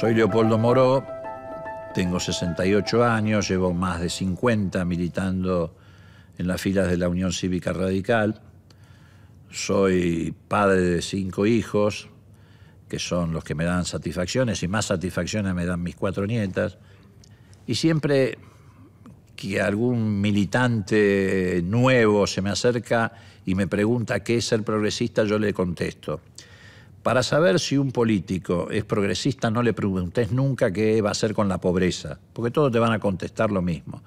Soy Leopoldo Moró, tengo 68 años, llevo más de 50 militando en las filas de la Unión Cívica Radical. Soy padre de 5 hijos, que son los que me dan satisfacciones, y más satisfacciones me dan mis 4 nietas. Y siempre que algún militante nuevo se me acerca y me pregunta qué es ser progresista, yo le contesto: para saber si un político es progresista, no le preguntes nunca qué va a hacer con la pobreza, porque todos te van a contestar lo mismo.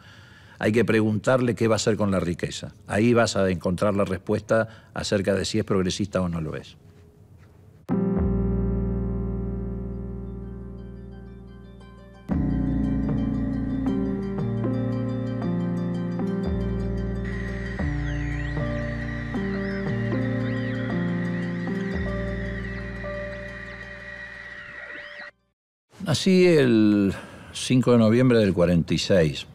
Hay que preguntarle qué va a hacer con la riqueza. Ahí vas a encontrar la respuesta acerca de si es progresista o no lo es. Nací el 5 de noviembre del 46.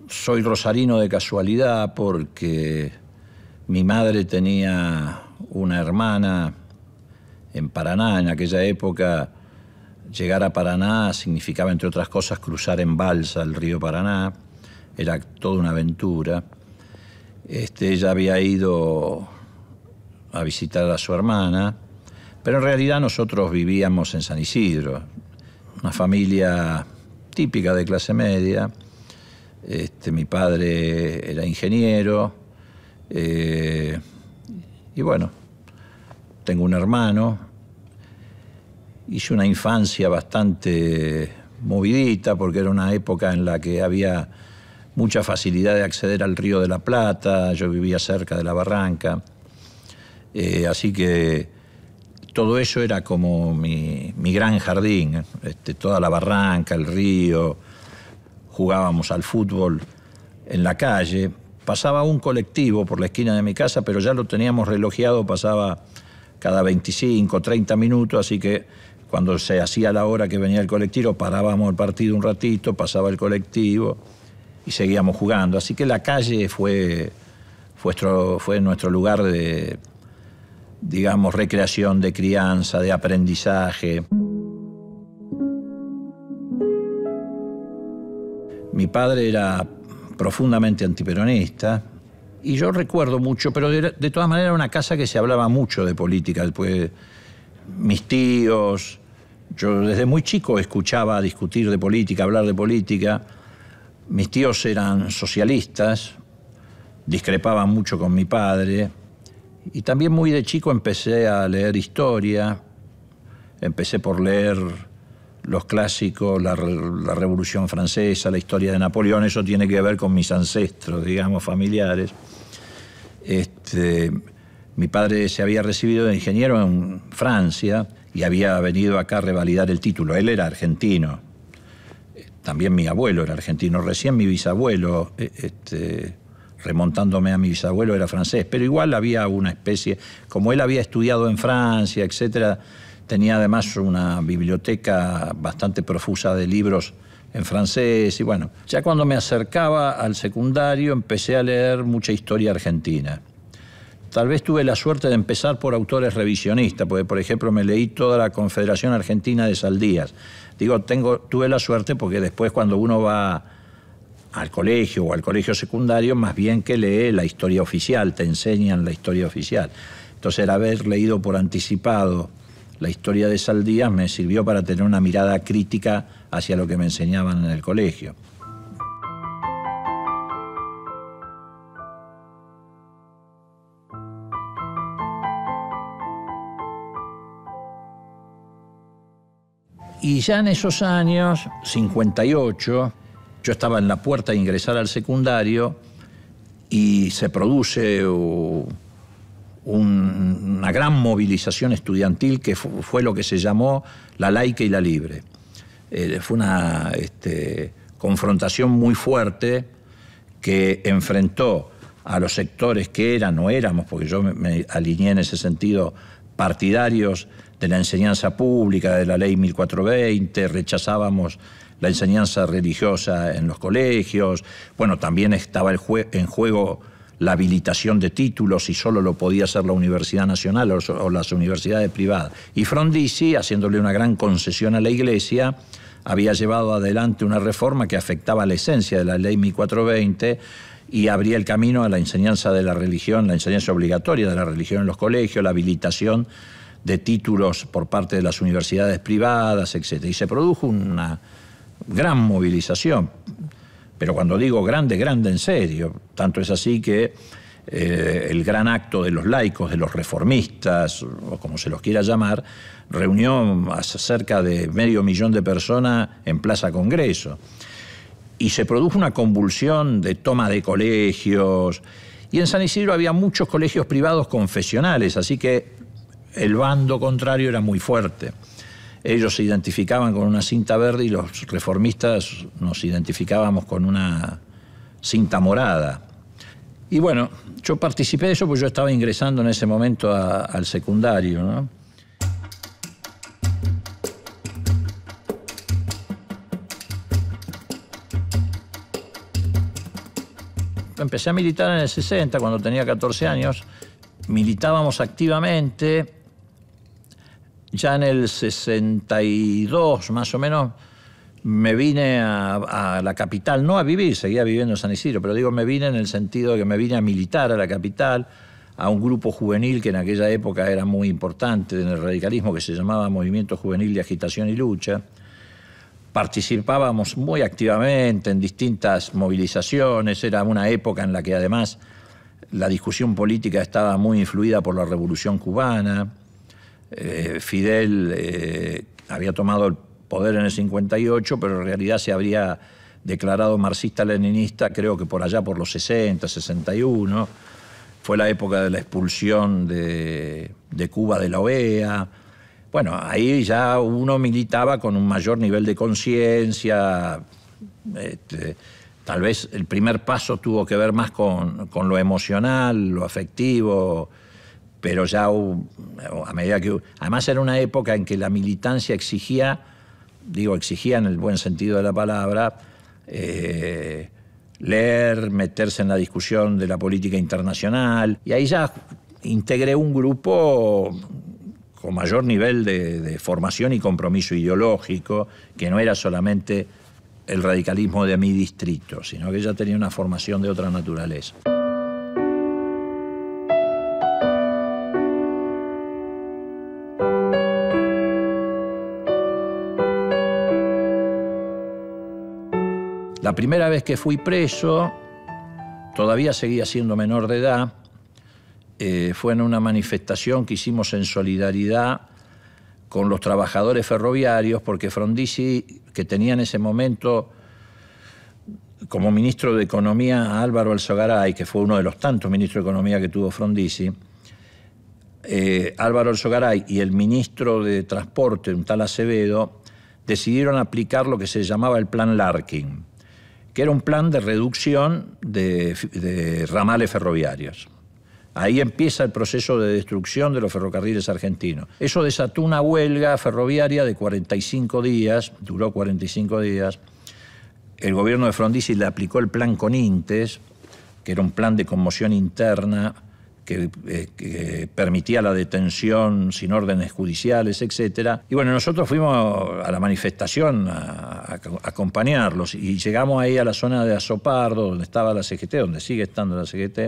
Soy rosarino de casualidad porque mi madre tenía una hermana en Paraná. En aquella época, llegar a Paraná significaba, entre otras cosas, cruzar en balsa el río Paraná. Era toda una aventura. Ella había ido a visitar a su hermana, pero en realidad nosotros vivíamos en San Isidro, una familia típica de clase media. Mi padre era ingeniero, y bueno, tengo un hermano. Hice una infancia bastante movidita porque era una época en la que había mucha facilidad de acceder al Río de la Plata. Yo vivía cerca de la barranca, así que todo eso era como mi gran jardín, toda la barranca, el río. Jugábamos al fútbol en la calle. Pasaba un colectivo por la esquina de mi casa, pero ya lo teníamos relojeado, pasaba cada 25, 30 minutos, así que cuando se hacía la hora que venía el colectivo, parábamos el partido un ratito, pasaba el colectivo y seguíamos jugando. Así que la calle fue nuestro lugar de, digamos, recreación, de crianza, de aprendizaje. Mi padre era profundamente antiperonista y yo recuerdo mucho, pero de todas maneras era una casa que se hablaba mucho de política. Después, mis tíos, yo desde muy chico escuchaba discutir de política, hablar de política. Mis tíos eran socialistas, discrepaban mucho con mi padre. Y también muy de chico empecé a leer historia. Empecé por leer los clásicos, la Revolución Francesa, la historia de Napoleón. Eso tiene que ver con mis ancestros, digamos, familiares. Mi padre se había recibido de ingeniero en Francia y había venido acá a revalidar el título. Él era argentino. También mi abuelo era argentino. Recién mi bisabuelo, remontándome a mi bisabuelo, era francés. Pero igual había una especie, como él había estudiado en Francia, etcétera. Tenía además una biblioteca bastante profusa de libros en francés. Y bueno, ya cuando me acercaba al secundario empecé a leer mucha historia argentina. Tal vez tuve la suerte de empezar por autores revisionistas, porque por ejemplo me leí toda la Confederación Argentina de Saldías. Digo, tuve la suerte porque después cuando uno va al colegio o al colegio secundario, más bien que lee la historia oficial, te enseñan la historia oficial. Entonces el haber leído por anticipado la historia de Saldías me sirvió para tener una mirada crítica hacia lo que me enseñaban en el colegio. Y ya en esos años, 58, yo estaba en la puerta de ingresar al secundario y se produce una gran movilización estudiantil que fue lo que se llamó la laica y la libre. Fue una confrontación muy fuerte que enfrentó a los sectores que eran o éramos, porque yo me alineé en ese sentido, partidarios de la enseñanza pública, de la ley 1420, rechazábamos la enseñanza religiosa en los colegios. Bueno, también estaba en juego la habilitación de títulos y solo lo podía hacer la Universidad Nacional o las universidades privadas. Y Frondizi, haciéndole una gran concesión a la Iglesia, había llevado adelante una reforma que afectaba la esencia de la ley 1420 y abría el camino a la enseñanza de la religión, la enseñanza obligatoria de la religión en los colegios, la habilitación de títulos por parte de las universidades privadas, etc. Y se produjo una gran movilización. Pero cuando digo grande, grande en serio. Tanto es así que el gran acto de los laicos, de los reformistas, o como se los quiera llamar, reunió a cerca de 500.000 de personas en Plaza Congreso. Y se produjo una convulsión de toma de colegios. Y en San Isidro había muchos colegios privados confesionales, así que el bando contrario era muy fuerte. Ellos se identificaban con una cinta verde y los reformistas nos identificábamos con una cinta morada. Y bueno, yo participé de eso porque yo estaba ingresando en ese momento al secundario, ¿no? Empecé a militar en el 60, cuando tenía 14 años. Militábamos activamente. Ya en el 62, más o menos, me vine a la capital, no a vivir, seguía viviendo en San Isidro, pero digo, me vine en el sentido de que me vine a militar a la capital, a un grupo juvenil que en aquella época era muy importante en el radicalismo, que se llamaba Movimiento Juvenil de Agitación y Lucha. Participábamos muy activamente en distintas movilizaciones, era una época en la que además la discusión política estaba muy influida por la Revolución Cubana. Fidel había tomado el poder en el 58, pero en realidad se habría declarado marxista-leninista, creo que por allá por los 60, 61. Fue la época de la expulsión de Cuba de la OEA. Bueno, ahí ya uno militaba con un mayor nivel de conciencia. Tal vez el primer paso tuvo que ver más con lo emocional, lo afectivo, pero ya a medida que... Además era una época en que la militancia exigía, digo exigía en el buen sentido de la palabra, leer, meterse en la discusión de la política internacional, y ahí ya integré un grupo con mayor nivel de formación y compromiso ideológico, que no era solamente el radicalismo de mi distrito, sino que ya tenía una formación de otra naturaleza. La primera vez que fui preso, todavía seguía siendo menor de edad, fue en una manifestación que hicimos en solidaridad con los trabajadores ferroviarios, porque Frondizi, que tenía en ese momento como ministro de Economía a Álvaro Alzogaray, que fue uno de los tantos ministros de Economía que tuvo Frondizi, Álvaro Alzogaray y el ministro de Transporte, un tal Acevedo, decidieron aplicar lo que se llamaba el Plan Larkin, que era un plan de reducción de ramales ferroviarios. Ahí empieza el proceso de destrucción de los ferrocarriles argentinos. Eso desató una huelga ferroviaria de 45 días, duró 45 días. El gobierno de Frondizi le aplicó el plan Conintes, que era un plan de conmoción interna que permitía la detención sin órdenes judiciales, etc. Y bueno, nosotros fuimos a la manifestación a acompañarlos y llegamos ahí a la zona de Azopardo, donde estaba la CGT, donde sigue estando la CGT,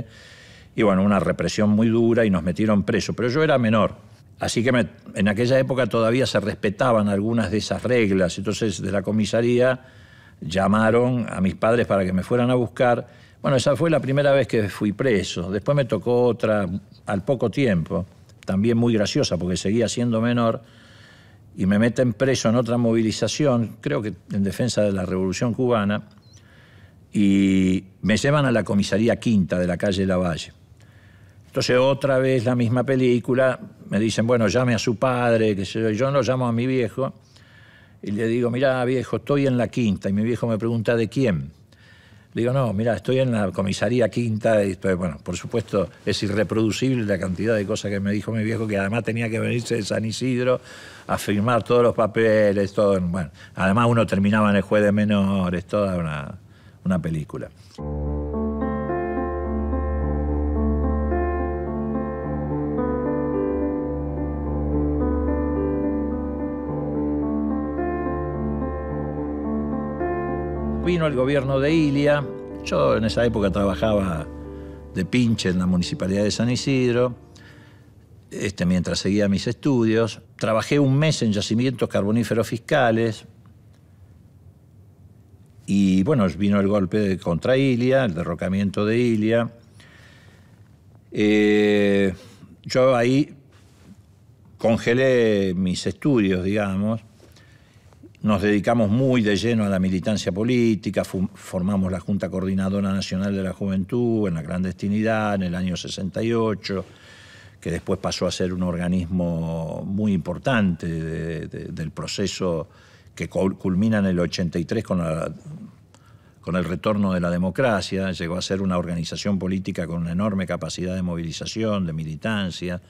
y bueno, una represión muy dura y nos metieron presos, pero yo era menor. Así que en aquella época todavía se respetaban algunas de esas reglas, entonces de la comisaría llamaron a mis padres para que me fueran a buscar. Bueno, esa fue la primera vez que fui preso. Después me tocó otra al poco tiempo, también muy graciosa porque seguía siendo menor, y me meten preso en otra movilización, creo que en defensa de la Revolución Cubana, y me llevan a la comisaría Quinta de la calle Lavalle. Entonces otra vez la misma película, me dicen, bueno, llame a su padre, que yo lo llamo a mi viejo, y le digo, mirá viejo, estoy en la Quinta, y mi viejo me pregunta, ¿de quién? Le digo, no, mira, estoy en la comisaría Quinta. Y estoy, bueno, por supuesto, es irreproducible la cantidad de cosas que me dijo mi viejo, que además tenía que venirse de San Isidro a firmar todos los papeles, todo. Bueno, además uno terminaba en el juez de menores, toda una película. vino el gobierno de Ilia. Yo en esa época trabajaba de pinche en la Municipalidad de San Isidro, mientras seguía mis estudios. Trabajé un mes en yacimientos carboníferos fiscales y, bueno, vino el golpe contra Ilia, el derrocamiento de Ilia. Yo ahí congelé mis estudios, digamos. Nos dedicamos muy de lleno a la militancia política, formamos la Junta Coordinadora Nacional de la Juventud en la clandestinidad en el año 68, que después pasó a ser un organismo muy importante del proceso que culmina en el 83 con el retorno de la democracia. Llegó a ser una organización política con una enorme capacidad de movilización, de militancia.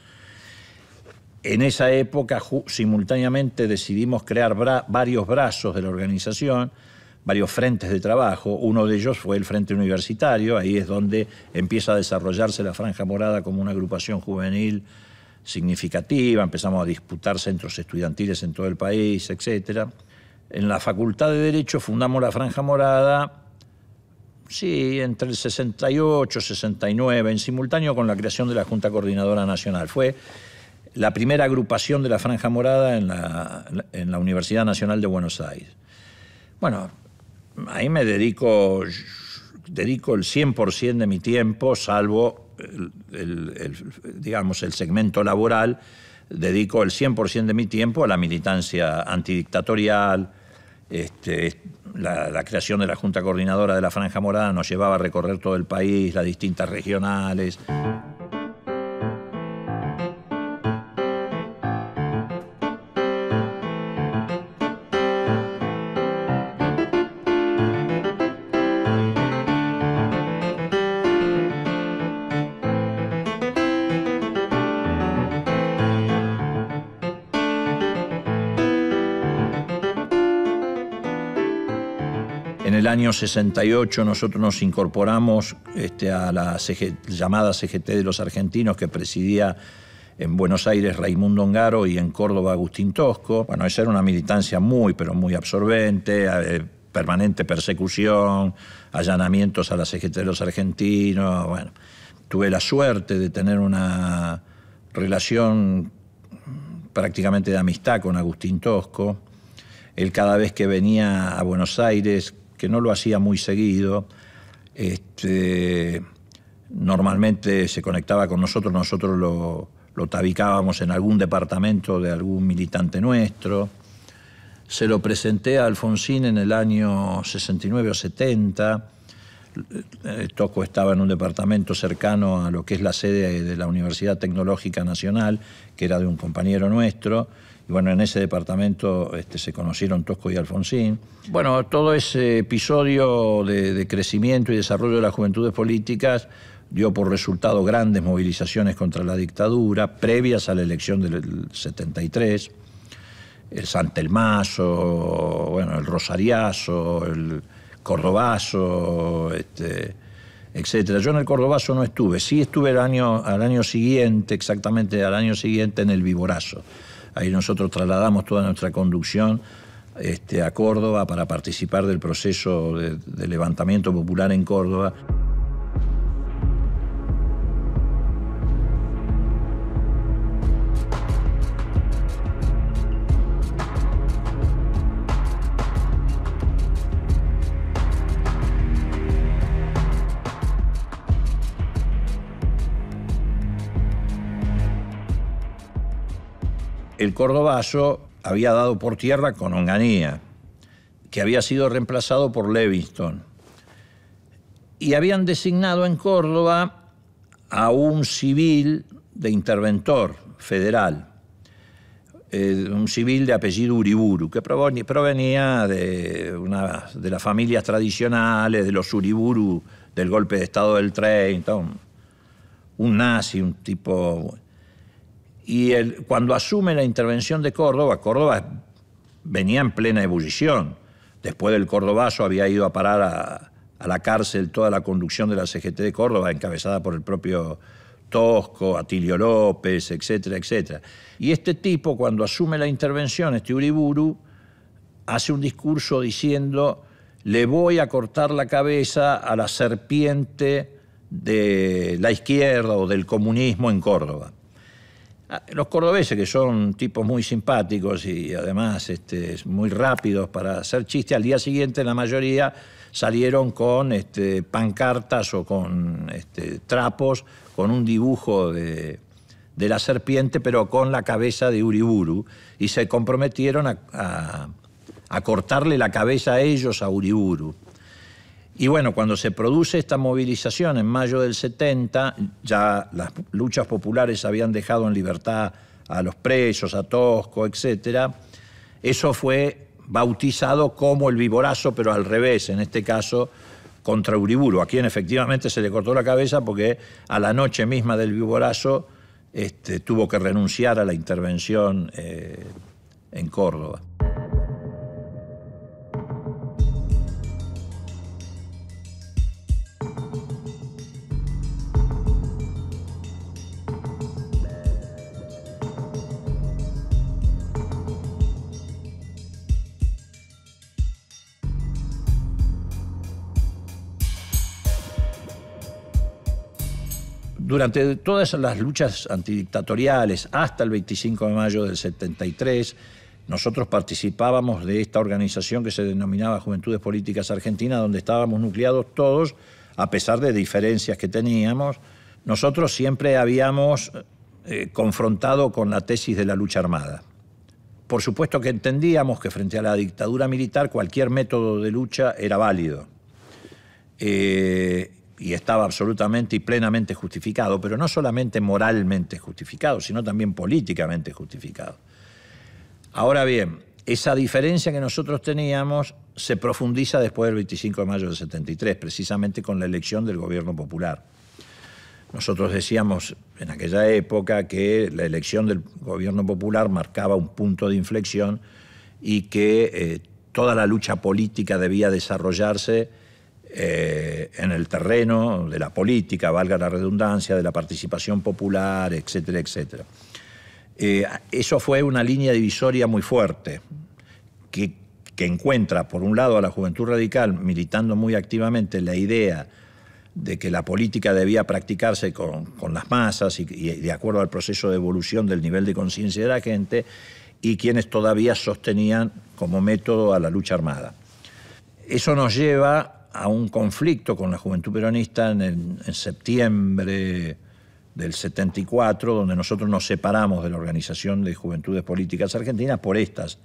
En esa época, simultáneamente, decidimos crear varios brazos de la organización, varios frentes de trabajo. Uno de ellos fue el Frente Universitario. Ahí es donde empieza a desarrollarse la Franja Morada como una agrupación juvenil significativa. Empezamos a disputar centros estudiantiles en todo el país, etc. En la Facultad de Derecho fundamos la Franja Morada, sí, entre el 68 y 69, en simultáneo con la creación de la Junta Coordinadora Nacional. Fue la primera agrupación de la Franja Morada en la Universidad Nacional de Buenos Aires. Bueno, ahí me dedico el 100% de mi tiempo, salvo digamos, el segmento laboral, dedico el 100% de mi tiempo a la militancia antidictatorial. La creación de la Junta Coordinadora de la Franja Morada nos llevaba a recorrer todo el país, las distintas regionales. En el año 68 nosotros nos incorporamos a la llamada CGT de los Argentinos, que presidía en Buenos Aires Raimundo Ongaro y en Córdoba Agustín Tosco. Bueno, esa era una militancia muy, pero muy absorbente, permanente persecución, allanamientos a la CGT de los Argentinos. Bueno, tuve la suerte de tener una relación prácticamente de amistad con Agustín Tosco. Él, cada vez que venía a Buenos Aires, que no lo hacía muy seguido, normalmente se conectaba con nosotros, lo tabicábamos en algún departamento de algún militante nuestro. Se lo presenté a Alfonsín en el año 69 o 70. Tosco estaba en un departamento cercano a lo que es la sede de la Universidad Tecnológica Nacional, que era de un compañero nuestro. Y bueno, en ese departamento se conocieron Tosco y Alfonsín. Bueno, todo ese episodio de crecimiento y desarrollo de las juventudes políticas dio por resultado grandes movilizaciones contra la dictadura, previas a la elección del 73, el Santelmazo, bueno, el Rosariazo, el Cordobazo, etcétera. Yo en el Cordobazo no estuve, sí estuve al año siguiente, exactamente al año siguiente, en el Viborazo. Ahí nosotros trasladamos toda nuestra conducción a Córdoba para participar del proceso de levantamiento popular en Córdoba. El Cordobazo había dado por tierra con Onganía, que había sido reemplazado por Levingston. Y habían designado en Córdoba a un civil de interventor federal, un civil de apellido Uriburu, que provenía de las familias tradicionales, de los Uriburu del golpe de Estado del 30, un nazi, un tipo... Y cuando asume la intervención de Córdoba, Córdoba venía en plena ebullición. Después del Cordobazo había ido a parar a la cárcel toda la conducción de la CGT de Córdoba, encabezada por el propio Tosco, Atilio López, etcétera, etcétera. Y este tipo, cuando asume la intervención, Uriburu, hace un discurso diciendo: le voy a cortar la cabeza a la serpiente de la izquierda o del comunismo en Córdoba. Los cordobeses, que son tipos muy simpáticos y además muy rápidos para hacer chistes, al día siguiente la mayoría salieron con pancartas o con trapos, con un dibujo de la serpiente, pero con la cabeza de Uriburu, y se comprometieron a cortarle la cabeza a ellos, a Uriburu. Y bueno, cuando se produce esta movilización en mayo del 70, ya las luchas populares habían dejado en libertad a los presos, a Tosco, etc. Eso fue bautizado como el Viborazo, pero al revés, en este caso contra Uriburu, a quien efectivamente se le cortó la cabeza porque a la noche misma del Viborazo tuvo que renunciar a la intervención en Córdoba. Durante todas las luchas antidictatoriales, hasta el 25 de mayo del 73, nosotros participábamos de esta organización que se denominaba Juventudes Políticas Argentinas, donde estábamos nucleados todos, a pesar de diferencias que teníamos. Nosotros siempre habíamos confrontado con la tesis de la lucha armada. Por supuesto que entendíamos que frente a la dictadura militar cualquier método de lucha era válido. Y estaba absolutamente y plenamente justificado, pero no solamente moralmente justificado, sino también políticamente justificado. Ahora bien, esa diferencia que nosotros teníamos se profundiza después del 25 de mayo del 73, precisamente con la elección del gobierno popular. Nosotros decíamos en aquella época que la elección del gobierno popular marcaba un punto de inflexión y que toda la lucha política debía desarrollarse en el terreno de la política, valga la redundancia, de la participación popular, etcétera, etcétera. Eso fue una línea divisoria muy fuerte que encuentra, por un lado, a la Juventud Radical militando muy activamente la idea de que la política debía practicarse con las masas y de acuerdo al proceso de evolución del nivel de conciencia de la gente, y quienes todavía sostenían como método a la lucha armada. Eso nos lleva a un conflicto con la Juventud Peronista en septiembre del 74, donde nosotros nos separamos de la Organización de Juventudes Políticas Argentinas por estas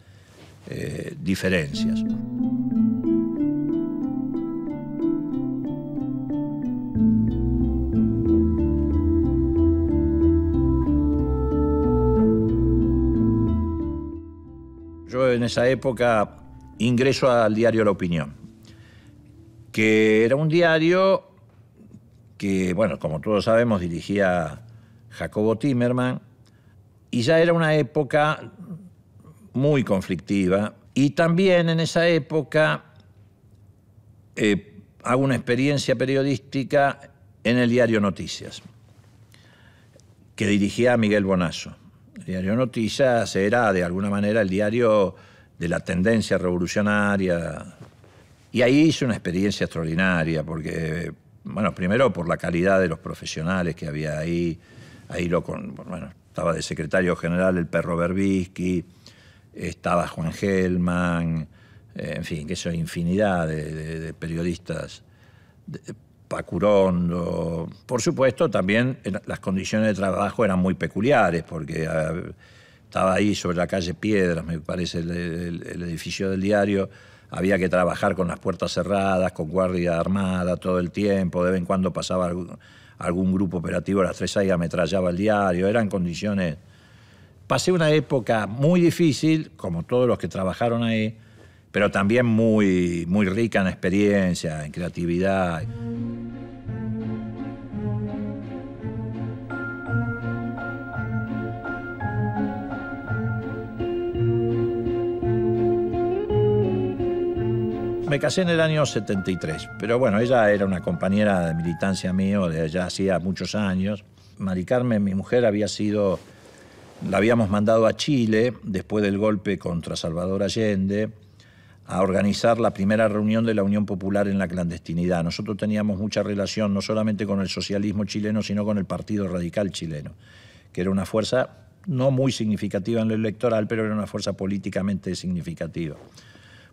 diferencias. Yo en esa época ingreso al diario La Opinión, que era un diario que, bueno, como todos sabemos, dirigía Jacobo Timerman, y ya era una época muy conflictiva. Y también en esa época hago una experiencia periodística en el diario Noticias, que dirigía Miguel Bonazo. El diario Noticias era, de alguna manera, el diario de la tendencia revolucionaria. Y ahí hice una experiencia extraordinaria, porque, bueno, primero por la calidad de los profesionales que había ahí. Estaba de secretario general el Perro Berbisky, estaba Juan Gelman, en fin, que son infinidad de periodistas, Pacurondo. Por supuesto, también las condiciones de trabajo eran muy peculiares, porque estaba ahí sobre la calle Piedras, me parece, el edificio del diario. Había que trabajar con las puertas cerradas, con guardia armada todo el tiempo. De vez en cuando pasaba algún grupo operativo a las 3 y ametrallaba el diario. Eran condiciones... Pasé una época muy difícil, como todos los que trabajaron ahí, pero también muy, muy rica en experiencia, en creatividad. Me casé en el año 73, pero bueno, ella era una compañera de militancia mío de ya hacía muchos años. Mari Carmen, mi mujer, la habíamos mandado a Chile después del golpe contra Salvador Allende, a organizar la primera reunión de la Unión Popular en la clandestinidad. Nosotros teníamos mucha relación no solamente con el socialismo chileno, sino con el Partido Radical chileno, que era una fuerza no muy significativa en lo electoral, pero era una fuerza políticamente significativa,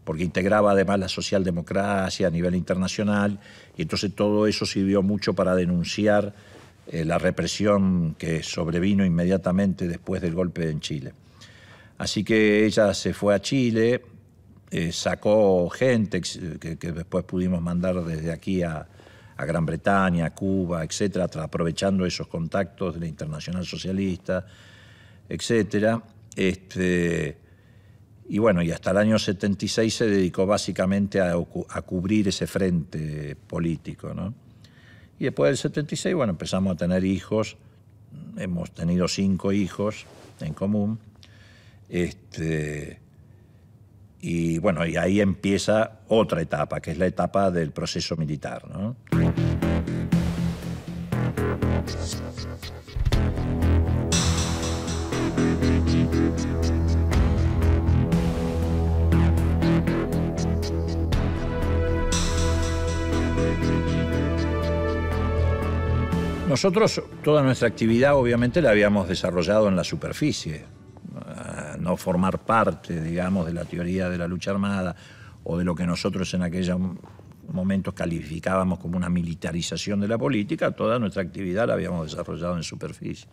porque integraba además la socialdemocracia a nivel internacional, y entonces todo eso sirvió mucho para denunciar la represión que sobrevino inmediatamente después del golpe en Chile. Así que ella se fue a Chile, sacó gente que después pudimos mandar desde aquí a Gran Bretaña, a Cuba, etcétera, aprovechando esos contactos de la Internacional Socialista, etcétera. Y bueno, y hasta el año 76 se dedicó básicamente a cubrir ese frente político, ¿no? Y después del 76, bueno, empezamos a tener hijos. Hemos tenido 5 hijos en común. Y bueno, y ahí empieza otra etapa, que es la etapa del proceso militar, ¿no? Nosotros toda nuestra actividad obviamente la habíamos desarrollado en la superficie, no formar parte, digamos, de la teoría de la lucha armada o de lo que nosotros en aquellos momentos calificábamos como una militarización de la política. Toda nuestra actividad la habíamos desarrollado en superficie.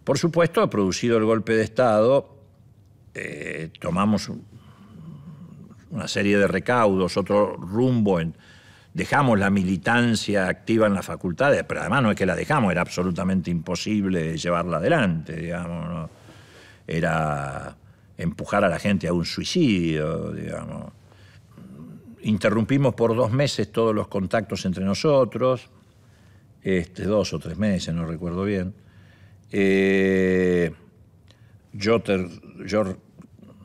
Por supuesto, producido el golpe de Estado, tomamos una serie de recaudos, otro rumbo, dejamos la militancia activa en las facultades, pero además no es que la dejamos, era absolutamente imposible llevarla adelante, digamos, ¿no? Era empujar a la gente a un suicidio, digamos. Interrumpimos por 2 meses todos los contactos entre nosotros, 2 o 3 meses, no recuerdo bien. Yo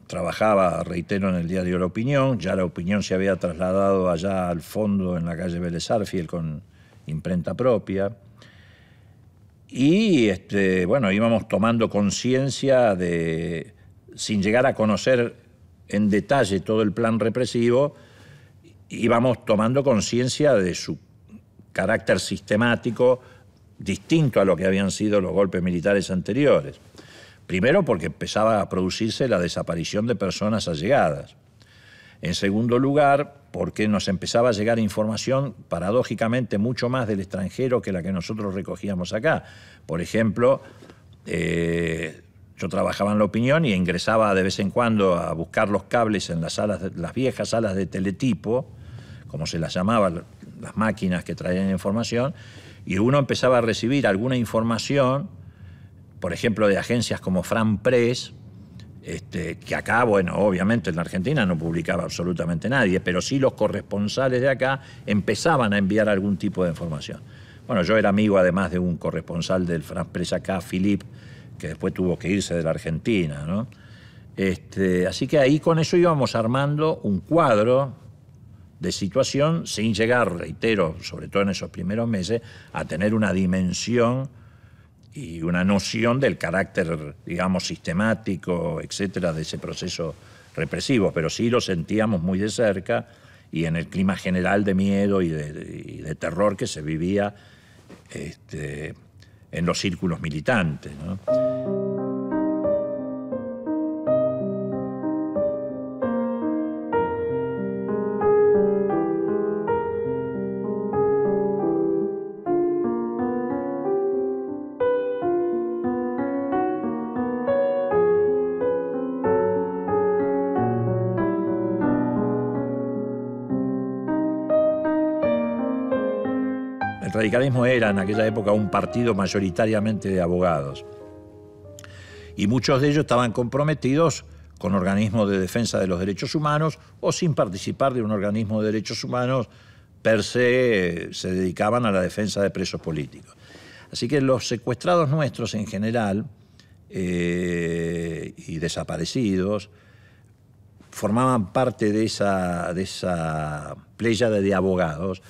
trabajaba, reitero, en el diario La Opinión. Ya La Opinión se había trasladado allá al fondo, en la calle Vélez Sarsfield, con imprenta propia. Y bueno, íbamos tomando conciencia de, sin llegar a conocer en detalle todo el plan represivo, íbamos tomando conciencia de su carácter sistemático, distinto a lo que habían sido los golpes militares anteriores. Primero, porque empezaba a producirse la desaparición de personas allegadas. En segundo lugar, porque nos empezaba a llegar información, paradójicamente, mucho más del extranjero que la que nosotros recogíamos acá. Por ejemplo, yo trabajaba en La Opinión y ingresaba de vez en cuando a buscar los cables en las viejas salas de teletipo, como se las llamaban, las máquinas que traían información, y uno empezaba a recibir alguna información, por ejemplo, de agencias como Fran Press, que acá, bueno, obviamente en la Argentina no publicaba absolutamente nadie, pero sí los corresponsales de acá empezaban a enviar algún tipo de información. Bueno, yo era amigo además de un corresponsal del Fran Press acá, Philippe, que después tuvo que irse de la Argentina, ¿no? Así que ahí con eso íbamos armando un cuadro de situación sin llegar, reitero, sobre todo en esos primeros meses, a tener una dimensión y una noción del carácter, digamos, sistemático, etcétera, de ese proceso represivo, pero sí lo sentíamos muy de cerca y en el clima general de miedo y de terror que se vivía en los círculos militantes, ¿no? El radicalismo era en aquella época un partido mayoritariamente de abogados y muchos de ellos estaban comprometidos con organismos de defensa de los derechos humanos o sin participar de un organismo de derechos humanos per se, se dedicaban a la defensa de presos políticos. Así que los secuestrados nuestros en general y desaparecidos formaban parte de esa pléyade de abogados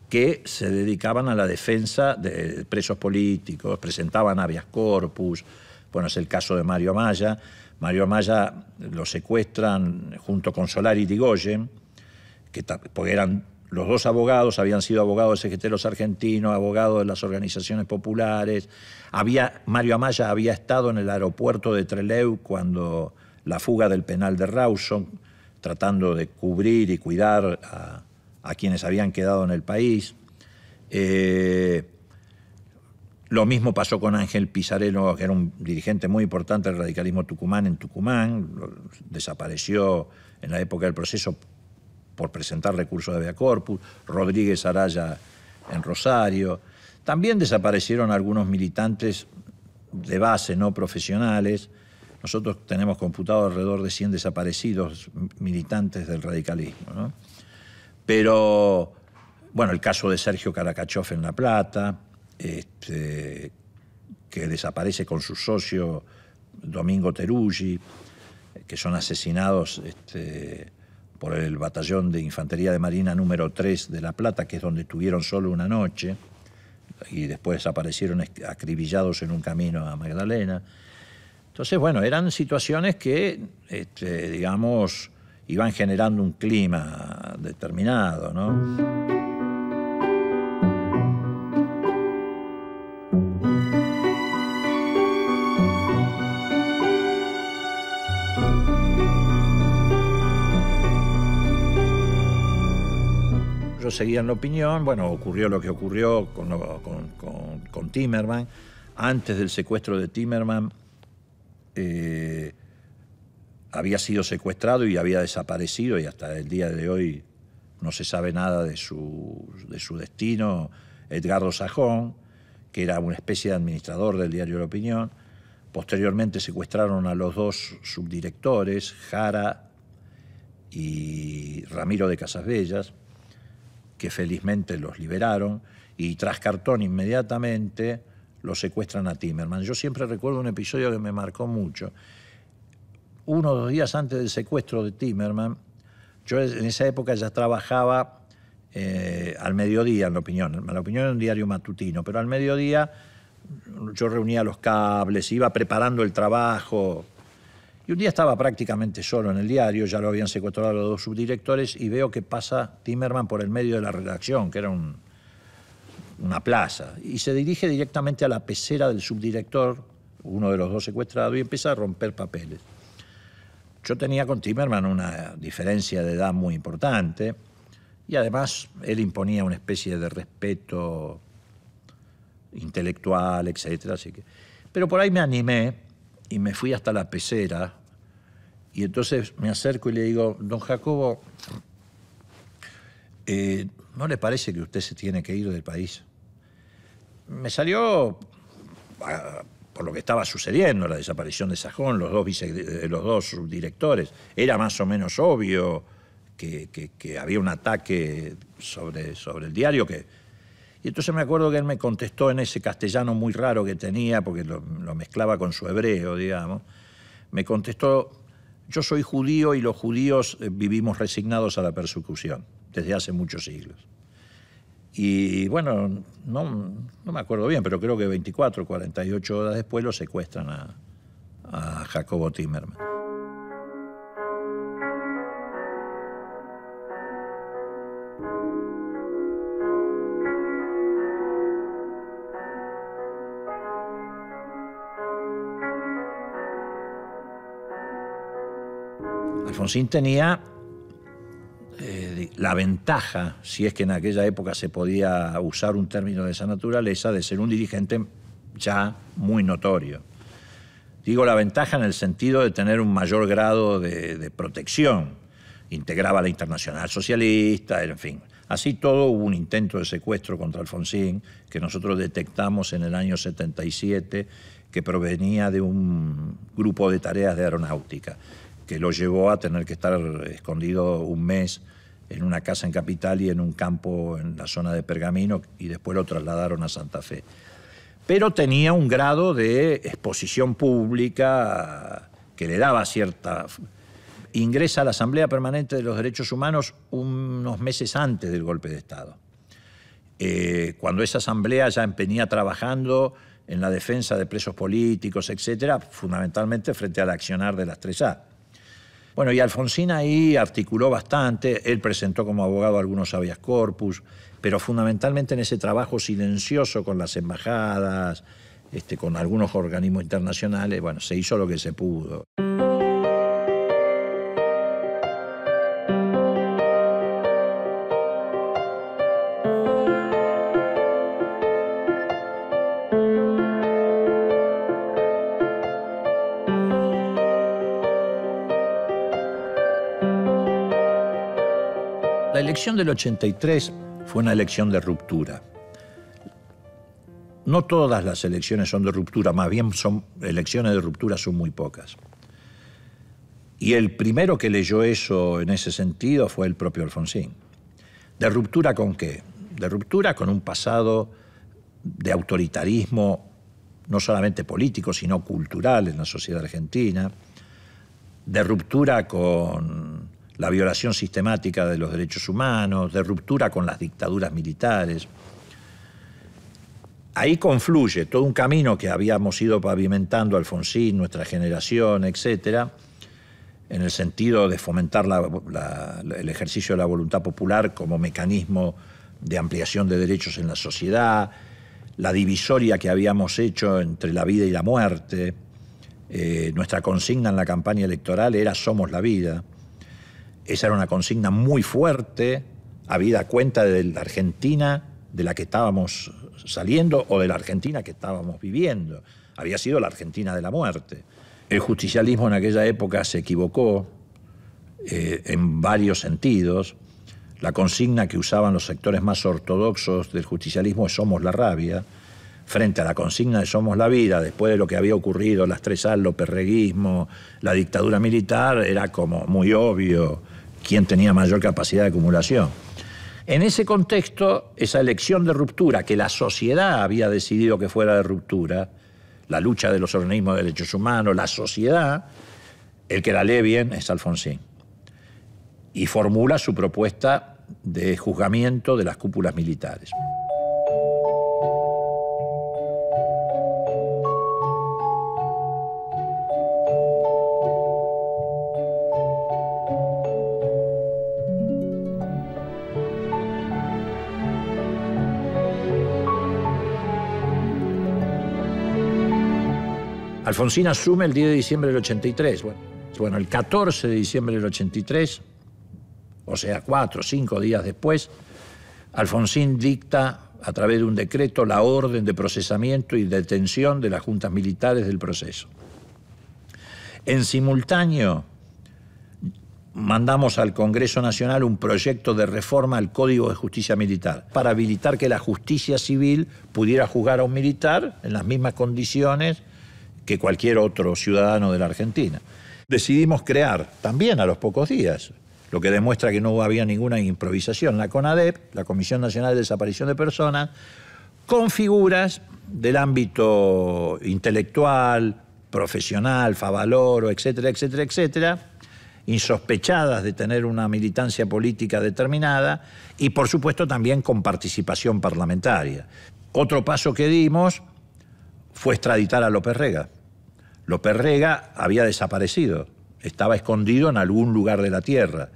que se dedicaban a la defensa de presos políticos, presentaban habeas corpus, Bueno, es el caso de Mario Amaya. Mario Amaya lo secuestran junto con Solari y Irigoyen, porque eran los dos abogados, habían sido abogados de CGT argentinos, abogados de las organizaciones populares. Mario Amaya había estado en el aeropuerto de Trelew cuando la fuga del penal de Rawson, tratando de cubrir y cuidar a quienes habían quedado en el país. Lo mismo pasó con Ángel Pizarello, que era un dirigente muy importante del radicalismo tucumán en Tucumán. Desapareció en la época del proceso por presentar recursos de habeas corpus. Rodríguez Araya en Rosario. También desaparecieron algunos militantes de base, no profesionales. Nosotros tenemos computado alrededor de 100 desaparecidos militantes del radicalismo, ¿no? Pero, bueno, el caso de Sergio Caracachov en La Plata, que desaparece con su socio Domingo Teruggi, que son asesinados por el batallón de infantería de marina número 3 de La Plata, que es donde estuvieron solo una noche, y después aparecieron acribillados en un camino a Magdalena. Entonces, bueno, eran situaciones que, digamos, iban generando un clima determinado, ¿no? Yo seguía en La Opinión. Bueno, ocurrió lo que ocurrió con Timerman. Antes del secuestro de Timerman, había sido secuestrado y había desaparecido, y hasta el día de hoy no se sabe nada de su destino, Edgardo Sajón, que era una especie de administrador del diario La Opinión. Posteriormente secuestraron a los dos subdirectores, Jara y Ramiro de Casasbellas, que felizmente los liberaron, y tras cartón inmediatamente lo secuestran a Timerman. Yo siempre recuerdo un episodio que me marcó mucho. 1 o 2 días antes del secuestro de Timerman, yo en esa época ya trabajaba al mediodía en La Opinión. La Opinión era un diario matutino, pero al mediodía yo reunía los cables, iba preparando el trabajo. Y un día estaba prácticamente solo en el diario, ya lo habían secuestrado a los dos subdirectores, y veo que pasa Timerman por el medio de la redacción, que era una plaza, y se dirige directamente a la pecera del subdirector, uno de los dos secuestrados, y empieza a romper papeles. Yo tenía con Timerman una diferencia de edad muy importante, y además él imponía una especie de respeto intelectual, etc. Así que, pero por ahí me animé y me fui hasta la pecera, y entonces me acerco y le digo: don Jacobo, ¿no le parece que usted se tiene que ir del país? Me salió por lo que estaba sucediendo, la desaparición de Sajón, los dos subdirectores. Era más o menos obvio que había un ataque sobre el diario. Y entonces me acuerdo que él me contestó en ese castellano muy raro que tenía, porque lo mezclaba con su hebreo, digamos. Me contestó: yo soy judío y los judíos vivimos resignados a la persecución desde hace muchos siglos. Y bueno, no me acuerdo bien, pero creo que 24 o 48 horas después lo secuestran a Jacobo Timerman. Alfonsín tenía la ventaja, si es que en aquella época se podía usar un término de esa naturaleza, de ser un dirigente ya muy notorio. Digo la ventaja en el sentido de tener un mayor grado de protección. Integraba la Internacional Socialista, en fin. Así todo, hubo un intento de secuestro contra Alfonsín que nosotros detectamos en el año 77, que provenía de un grupo de tareas de aeronáutica, que lo llevó a tener que estar escondido un mes en una casa en Capital y en un campo en la zona de Pergamino, y después lo trasladaron a Santa Fe. Pero tenía un grado de exposición pública que le daba cierta... Ingresa a la Asamblea Permanente de los Derechos Humanos unos meses antes del golpe de Estado. Cuando esa asamblea ya venía trabajando en la defensa de presos políticos, etcétera, fundamentalmente frente al accionar de las 3A. Bueno, y Alfonsín ahí articuló bastante, él presentó como abogado algunos habeas corpus, pero fundamentalmente en ese trabajo silencioso con las embajadas, con algunos organismos internacionales, bueno, se hizo lo que se pudo. La elección del 83 fue una elección de ruptura. No todas las elecciones son de ruptura, más bien son elecciones de ruptura, son muy pocas. Y el primero que leyó eso en ese sentido fue el propio Alfonsín. ¿De ruptura con qué? De ruptura con un pasado de autoritarismo, no solamente político, sino cultural en la sociedad argentina, de ruptura con la violación sistemática de los derechos humanos, de ruptura con las dictaduras militares. Ahí confluye todo un camino que habíamos ido pavimentando Alfonsín, nuestra generación, etcétera, en el sentido de fomentar el ejercicio de la voluntad popular como mecanismo de ampliación de derechos en la sociedad, la divisoria que habíamos hecho entre la vida y la muerte. Nuestra consigna en la campaña electoral era "Somos la vida". Esa era una consigna muy fuerte, habida cuenta de la Argentina de la que estábamos saliendo o de la Argentina que estábamos viviendo. Había sido la Argentina de la muerte. El justicialismo en aquella época se equivocó en varios sentidos. La consigna que usaban los sectores más ortodoxos del justicialismo es "Somos la rabia", frente a la consigna de "Somos la vida", después de lo que había ocurrido, las 3A, el lópez-reguismo, la dictadura militar, era como muy obvio quién tenía mayor capacidad de acumulación. En ese contexto, esa elección de ruptura, que la sociedad había decidido que fuera de ruptura, la lucha de los organismos de derechos humanos, la sociedad, el que la lee bien es Alfonsín. Y formula su propuesta de juzgamiento de las cúpulas militares. Alfonsín asume el 10 de diciembre del 83. Bueno, el 14 de diciembre del 83, o sea, 4 o 5 días después, Alfonsín dicta a través de un decreto la orden de procesamiento y detención de las juntas militares del proceso. En simultáneo, mandamos al Congreso Nacional un proyecto de reforma al Código de Justicia Militar para habilitar que la justicia civil pudiera juzgar a un militar en las mismas condiciones que cualquier otro ciudadano de la Argentina. Decidimos crear, también a los pocos días, lo que demuestra que no había ninguna improvisación, la CONADEP, la Comisión Nacional de Desaparición de Personas, con figuras del ámbito intelectual, profesional, favaloro, etcétera, etcétera, etcétera, insospechadas de tener una militancia política determinada y, por supuesto, también con participación parlamentaria. Otro paso que dimos fue extraditar a López Rega. López Rega había desaparecido, estaba escondido en algún lugar de la tierra.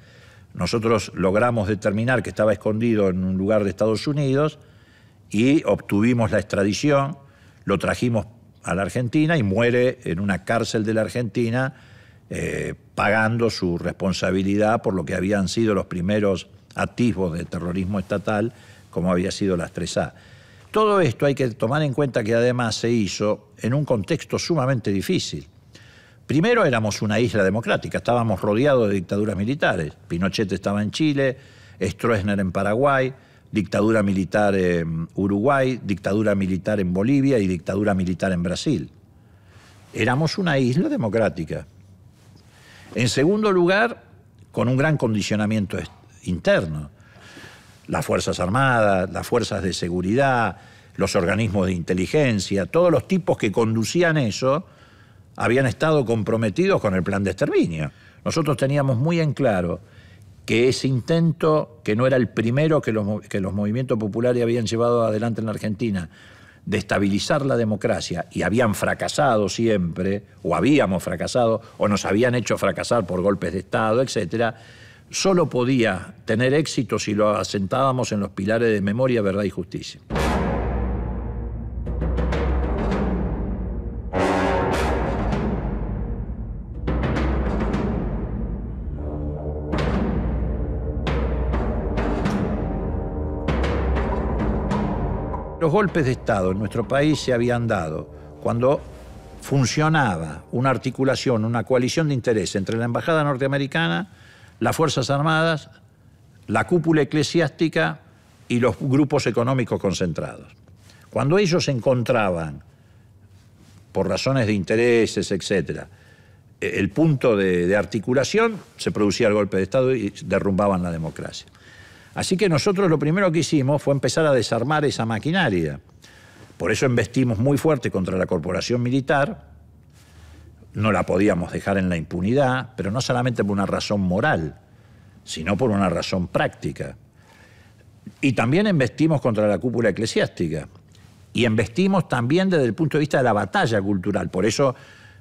Nosotros logramos determinar que estaba escondido en un lugar de Estados Unidos y obtuvimos la extradición, lo trajimos a la Argentina y muere en una cárcel de la Argentina pagando su responsabilidad por lo que habían sido los primeros atisbos de terrorismo estatal, como había sido las 3A. Todo esto hay que tomar en cuenta que además se hizo en un contexto sumamente difícil. Primero éramos una isla democrática, estábamos rodeados de dictaduras militares. Pinochet estaba en Chile, Stroessner en Paraguay, dictadura militar en Uruguay, dictadura militar en Bolivia y dictadura militar en Brasil. Éramos una isla democrática. En segundo lugar, con un gran condicionamiento interno. Las Fuerzas Armadas, las fuerzas de seguridad, los organismos de inteligencia, todos los tipos que conducían eso habían estado comprometidos con el plan de exterminio. Nosotros teníamos muy en claro que ese intento, que no era el primero que los movimientos populares habían llevado adelante en la Argentina, de estabilizar la democracia, y habían fracasado siempre, o habíamos fracasado, o nos habían hecho fracasar por golpes de Estado, etcétera, solo podía tener éxito si lo asentábamos en los pilares de memoria, verdad y justicia. Los golpes de Estado en nuestro país se habían dado cuando funcionaba una articulación, una coalición de interés entre la Embajada norteamericana, las Fuerzas Armadas, la cúpula eclesiástica y los grupos económicos concentrados. Cuando ellos se encontraban, por razones de intereses, etcétera, el punto de articulación, se producía el golpe de Estado y derrumbaban la democracia. Así que nosotros lo primero que hicimos fue empezar a desarmar esa maquinaria. Por eso investimos muy fuerte contra la corporación militar. No la podíamos dejar en la impunidad, pero no solamente por una razón moral, sino por una razón práctica. Y también investimos contra la cúpula eclesiástica. Y investimos también desde el punto de vista de la batalla cultural. Por eso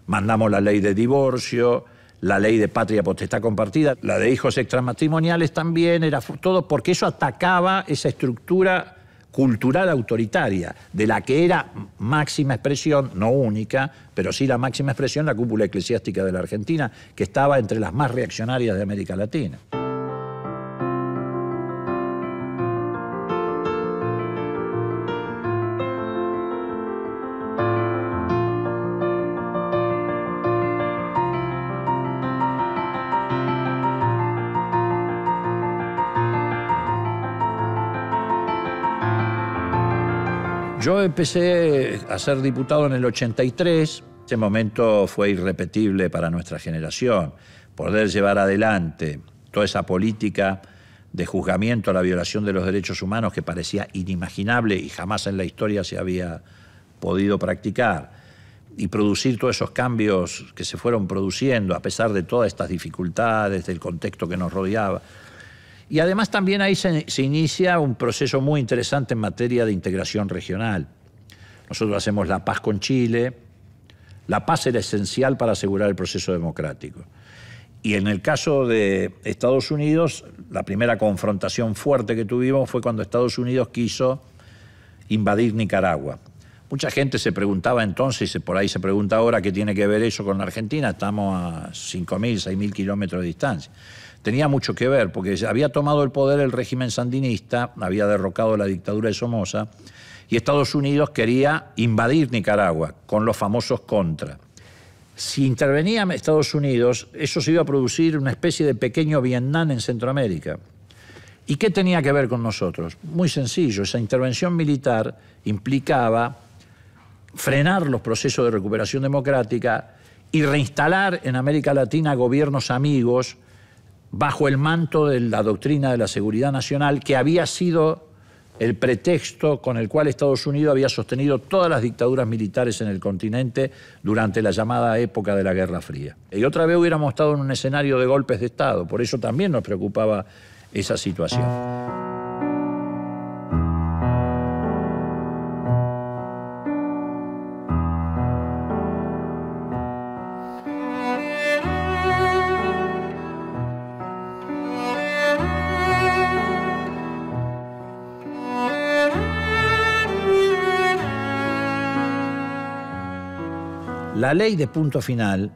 mandamos la ley de divorcio, la ley de patria potestad compartida, la de hijos extramatrimoniales también, era todo porque eso atacaba esa estructura cultural autoritaria, de la que era máxima expresión, no única, pero sí la máxima expresión, la cúpula eclesiástica de la Argentina, que estaba entre las más reaccionarias de América Latina. Yo empecé a ser diputado en el 83. Ese momento fue irrepetible para nuestra generación. Poder llevar adelante toda esa política de juzgamiento a la violación de los derechos humanos que parecía inimaginable y jamás en la historia se había podido practicar, y producir todos esos cambios que se fueron produciendo a pesar de todas estas dificultades, del contexto que nos rodeaba. Y además también ahí se inicia un proceso muy interesante en materia de integración regional. Nosotros hacemos la paz con Chile. La paz era esencial para asegurar el proceso democrático. Y en el caso de Estados Unidos, la primera confrontación fuerte que tuvimos fue cuando Estados Unidos quiso invadir Nicaragua. Mucha gente se preguntaba entonces, y por ahí se pregunta ahora, ¿qué tiene que ver eso con la Argentina? Estamos a 5.000, 6.000 kilómetros de distancia. Tenía mucho que ver, porque había tomado el poder el régimen sandinista, había derrocado la dictadura de Somoza, y Estados Unidos quería invadir Nicaragua con los famosos Contra. Si intervenía Estados Unidos, eso se iba a producir una especie de pequeño Vietnam en Centroamérica. ¿Y qué tenía que ver con nosotros? Muy sencillo, esa intervención militar implicaba frenar los procesos de recuperación democrática y reinstalar en América Latina gobiernos amigos bajo el manto de la doctrina de la seguridad nacional, que había sido el pretexto con el cual Estados Unidos había sostenido todas las dictaduras militares en el continente durante la llamada época de la Guerra Fría. Y otra vez hubiéramos estado en un escenario de golpes de Estado, por eso también nos preocupaba esa situación. La ley de punto final,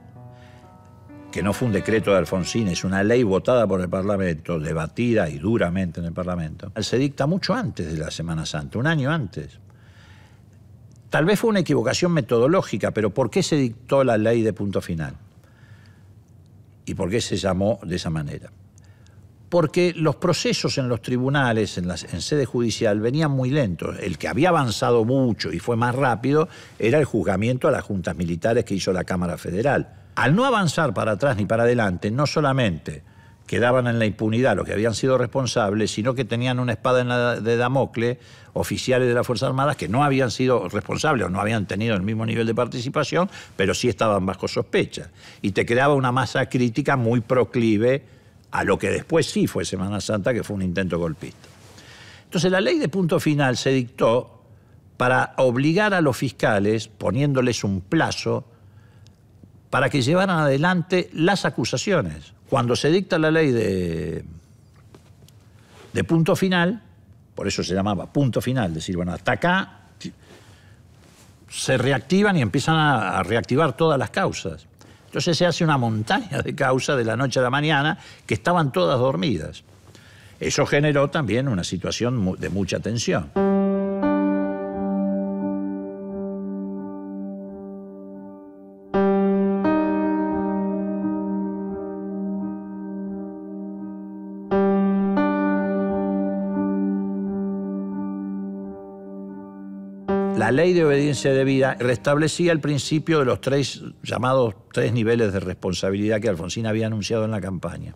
que no fue un decreto de Alfonsín, es una ley votada por el Parlamento, debatida y duramente en el Parlamento, se dicta mucho antes de la Semana Santa, un año antes. Tal vez fue una equivocación metodológica, pero ¿por qué se dictó la ley de punto final? ¿Y por qué se llamó de esa manera? Porque los procesos en los tribunales, en sede judicial, venían muy lentos. El que había avanzado mucho y fue más rápido era el juzgamiento a las juntas militares que hizo la Cámara Federal. Al no avanzar para atrás ni para adelante, no solamente quedaban en la impunidad los que habían sido responsables, sino que tenían una espada de Damocles, oficiales de las Fuerzas Armadas que no habían sido responsables o no habían tenido el mismo nivel de participación, pero sí estaban bajo sospecha. Y te creaba una masa crítica muy proclive a lo que después sí fue Semana Santa, que fue un intento golpista. Entonces la ley de punto final se dictó para obligar a los fiscales, poniéndoles un plazo, para que llevaran adelante las acusaciones. Cuando se dicta la ley de punto final, por eso se llamaba punto final, decir, bueno, hasta acá se reactivan y empiezan a reactivar todas las causas. Entonces se hace una montaña de causas de la noche a la mañana que estaban todas dormidas. Eso generó también una situación de mucha tensión. La ley de obediencia debida restablecía el principio de los llamados tres niveles de responsabilidad que Alfonsín había anunciado en la campaña,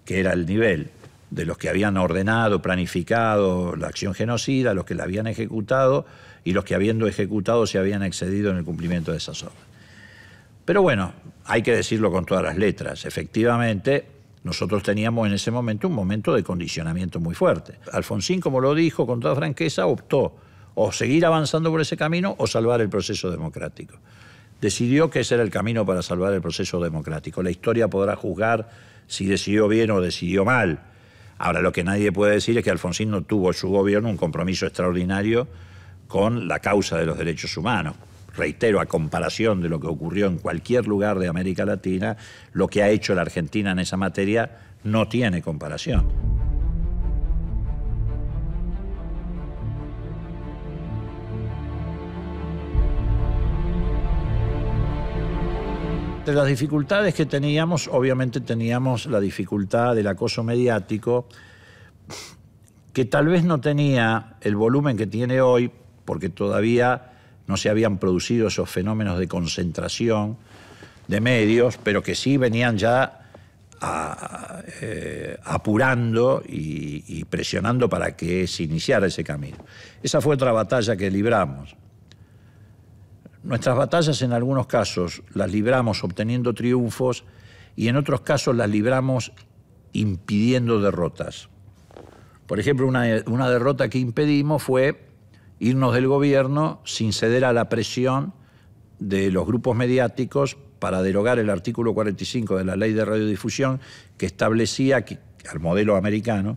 que era el nivel de los que habían ordenado, planificado la acción genocida, los que la habían ejecutado y los que, habiendo ejecutado, se habían excedido en el cumplimiento de esas órdenes. Pero bueno, hay que decirlo con todas las letras. Efectivamente, nosotros teníamos en ese momento un momento de condicionamiento muy fuerte. Alfonsín, como lo dijo con toda franqueza, optó o seguir avanzando por ese camino o salvar el proceso democrático. Decidió que ese era el camino para salvar el proceso democrático. La historia podrá juzgar si decidió bien o decidió mal. Ahora, lo que nadie puede decir es que Alfonsín no tuvo en su gobierno un compromiso extraordinario con la causa de los derechos humanos. Reitero, a comparación de lo que ocurrió en cualquier lugar de América Latina, lo que ha hecho la Argentina en esa materia no tiene comparación. De las dificultades que teníamos, obviamente teníamos la dificultad del acoso mediático, que tal vez no tenía el volumen que tiene hoy, porque todavía no se habían producido esos fenómenos de concentración de medios, pero que sí venían ya apurando y presionando para que se iniciara ese camino. Esa fue otra batalla que libramos. Nuestras batallas en algunos casos las libramos obteniendo triunfos y en otros casos las libramos impidiendo derrotas. Por ejemplo, una derrota que impedimos fue irnos del gobierno sin ceder a la presión de los grupos mediáticos para derogar el artículo 45 de la Ley de Radiodifusión, que establecía que, al modelo americano,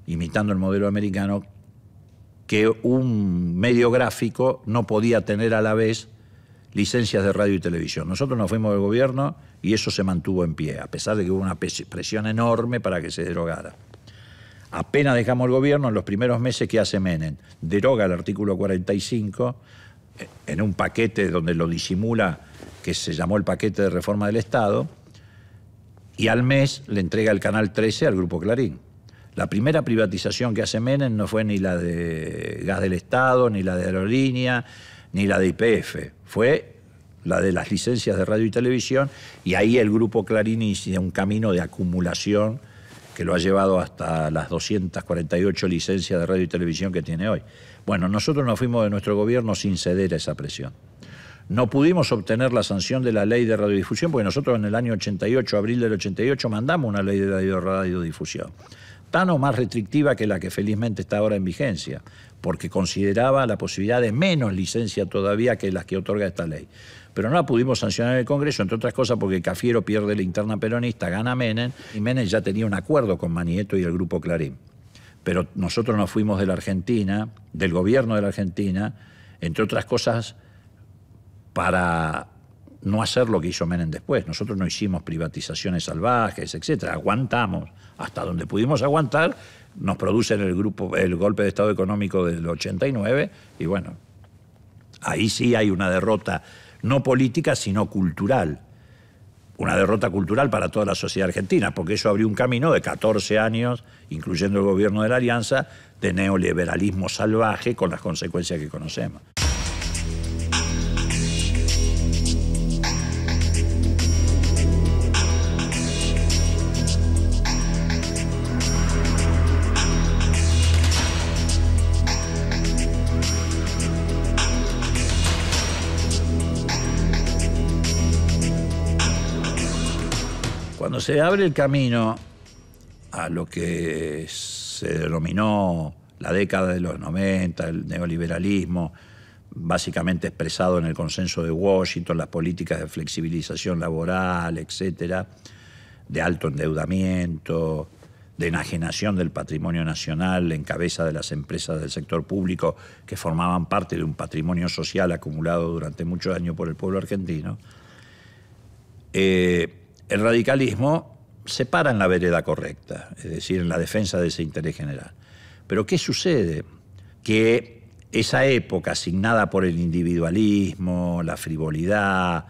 imitando el modelo americano, que un medio gráfico no podía tener a la vez licencias de radio y televisión. Nosotros nos fuimos del gobierno y eso se mantuvo en pie, a pesar de que hubo una presión enorme para que se derogara. Apenas dejamos el gobierno, en los primeros meses, ¿qué hace Menem? Deroga el artículo 45 en un paquete donde lo disimula, que se llamó el paquete de reforma del Estado, y al mes le entrega el Canal 13 al Grupo Clarín. La primera privatización que hace Menem no fue ni la de Gas del Estado, ni la de Aerolínea, ni la de YPF. Fue la de las licencias de radio y televisión, y ahí el Grupo Clarín inicia un camino de acumulación que lo ha llevado hasta las 248 licencias de radio y televisión que tiene hoy. Bueno, nosotros nos fuimos de nuestro gobierno sin ceder a esa presión. No pudimos obtener la sanción de la ley de radiodifusión porque nosotros en el año 88, abril del 88, mandamos una ley de radiodifusión, tan o más restrictiva que la que felizmente está ahora en vigencia, porque consideraba la posibilidad de menos licencia todavía que las que otorga esta ley. Pero no la pudimos sancionar en el Congreso, entre otras cosas porque Cafiero pierde la interna peronista, gana Menem, y Menem ya tenía un acuerdo con Manieto y el Grupo Clarín. Pero nosotros nos fuimos de la Argentina, del gobierno de la Argentina, entre otras cosas, para no hacer lo que hizo Menem después. Nosotros no hicimos privatizaciones salvajes, etcétera. Aguantamos hasta donde pudimos aguantar. Nos producen el golpe de Estado económico del 89 y bueno, ahí sí hay una derrota no política sino cultural. Una derrota cultural para toda la sociedad argentina, porque eso abrió un camino de 14 años, incluyendo el gobierno de la Alianza, de neoliberalismo salvaje con las consecuencias que conocemos. Cuando se abre el camino a lo que se denominó la década de los 90, el neoliberalismo, básicamente expresado en el consenso de Washington, las políticas de flexibilización laboral, etcétera, de alto endeudamiento, de enajenación del patrimonio nacional en cabeza de las empresas del sector público que formaban parte de un patrimonio social acumulado durante muchos años por el pueblo argentino, el radicalismo se para en la vereda correcta, es decir, en la defensa de ese interés general. Pero ¿qué sucede? Que esa época asignada por el individualismo, la frivolidad,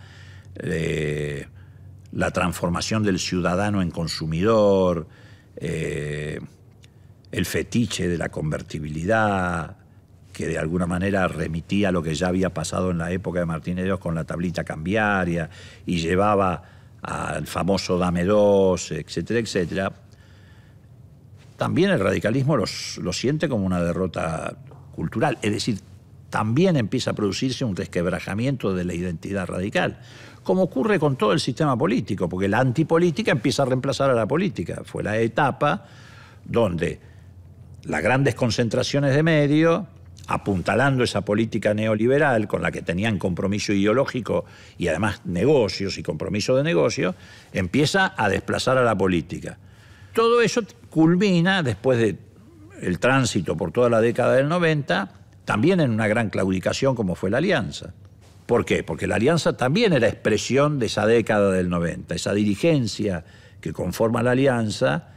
la transformación del ciudadano en consumidor, el fetiche de la convertibilidad, que de alguna manera remitía a lo que ya había pasado en la época de Martínez de Hoz con la tablita cambiaria y llevaba al famoso dame dos, etcétera, etcétera. También el radicalismo lo siente como una derrota cultural, es decir, también empieza a producirse un resquebrajamiento de la identidad radical, como ocurre con todo el sistema político, porque la antipolítica empieza a reemplazar a la política. Fue la etapa donde las grandes concentraciones de medios, apuntalando esa política neoliberal con la que tenían compromiso ideológico y además negocios y compromiso de negocios, empieza a desplazar a la política. Todo eso culmina, después del tránsito por toda la década del 90, también en una gran claudicación como fue la Alianza. ¿Por qué? Porque la Alianza también era expresión de esa década del 90. Esa dirigencia que conforma la Alianza,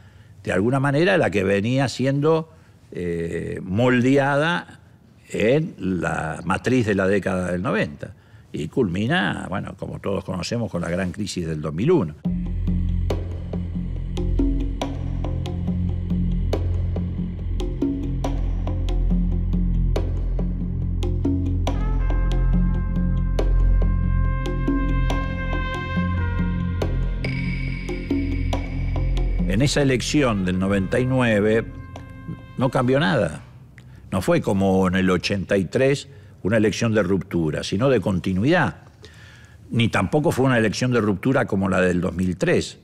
de alguna manera, la que venía siendo moldeada en la matriz de la década del 90. Y culmina, bueno, como todos conocemos, con la gran crisis del 2001. En esa elección del 99 no cambió nada. No fue como en el 83 una elección de ruptura, sino de continuidad. Ni tampoco fue una elección de ruptura como la del 2003,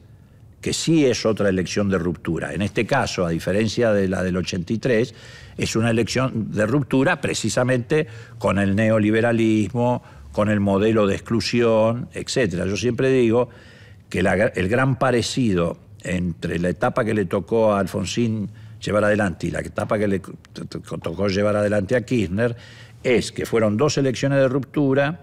que sí es otra elección de ruptura. En este caso, a diferencia de la del 83, es una elección de ruptura precisamente con el neoliberalismo, con el modelo de exclusión, etc. Yo siempre digo que el gran parecido entre la etapa que le tocó a Alfonsín llevar adelante y la etapa que le tocó llevar adelante a Kirchner es que fueron dos elecciones de ruptura.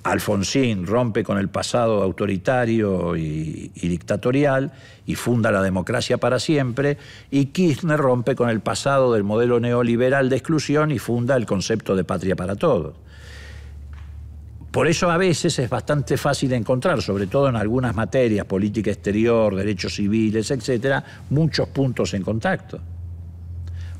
Alfonsín rompe con el pasado autoritario y dictatorial y funda la democracia para siempre, y Kirchner rompe con el pasado del modelo neoliberal de exclusión y funda el concepto de patria para todos. Por eso a veces es bastante fácil encontrar, sobre todo en algunas materias, política exterior, derechos civiles, etcétera, muchos puntos en contacto.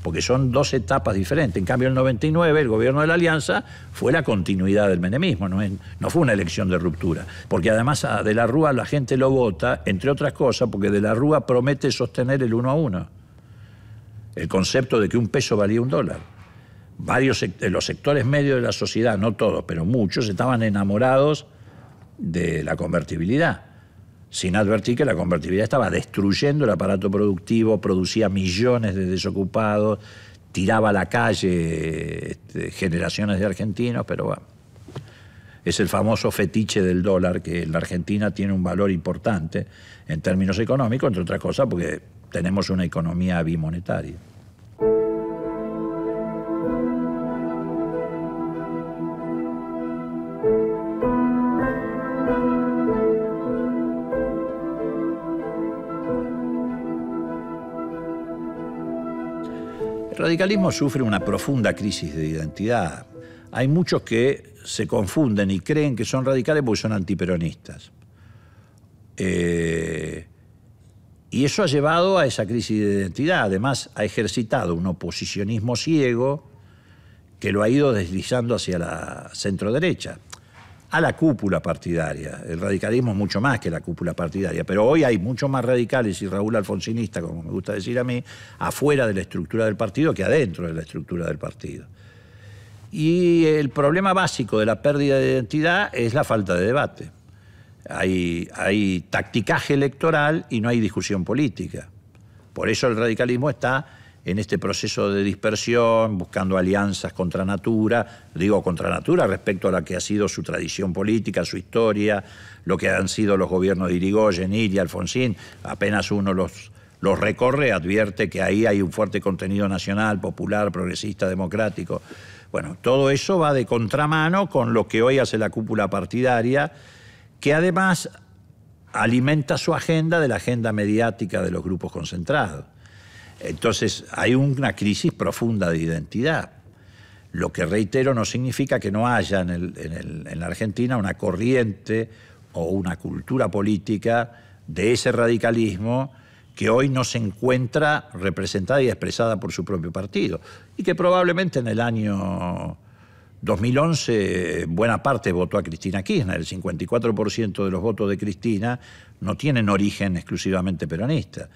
Porque son dos etapas diferentes. En cambio, en el 99, el gobierno de la Alianza fue la continuidad del menemismo, no fue una elección de ruptura. Porque además a De la Rúa la gente lo vota, entre otras cosas, porque De la Rúa promete sostener el 1 a 1. El concepto de que un peso valía $1. Varios de los sectores medios de la sociedad, no todos, pero muchos, estaban enamorados de la convertibilidad, sin advertir que la convertibilidad estaba destruyendo el aparato productivo, producía millones de desocupados, tiraba a la calle generaciones de argentinos, pero bueno, es el famoso fetiche del dólar, que en la Argentina tiene un valor importante en términos económicos, entre otras cosas porque tenemos una economía bimonetaria. El radicalismo sufre una profunda crisis de identidad. Hay muchos que se confunden y creen que son radicales porque son antiperonistas. Y eso ha llevado a esa crisis de identidad. Además, ha ejercitado un oposicionismo ciego que lo ha ido deslizando hacia la centroderecha, a la cúpula partidaria. El radicalismo es mucho más que la cúpula partidaria, pero hoy hay mucho más radicales y Raúl alfonsinistas, como me gusta decir a mí, afuera de la estructura del partido que adentro de la estructura del partido. Y el problema básico de la pérdida de identidad es la falta de debate. Hay tacticaje electoral y no hay discusión política. Por eso el radicalismo está en este proceso de dispersión, buscando alianzas contra natura, digo contra natura respecto a la que ha sido su tradición política, su historia, lo que han sido los gobiernos de Irigoyen, Illa, Alfonsín. Apenas uno los recorre, advierte que ahí hay un fuerte contenido nacional, popular, progresista, democrático. Bueno, todo eso va de contramano con lo que hoy hace la cúpula partidaria, que además alimenta su agenda de la agenda mediática de los grupos concentrados. Entonces hay una crisis profunda de identidad, lo que, reitero, no significa que no haya en la Argentina una corriente o una cultura política de ese radicalismo que hoy no se encuentra representada y expresada por su propio partido, y que probablemente en el año 2011 buena parte votó a Cristina Kirchner. El 54% de los votos de Cristina no tienen origen exclusivamente peronista.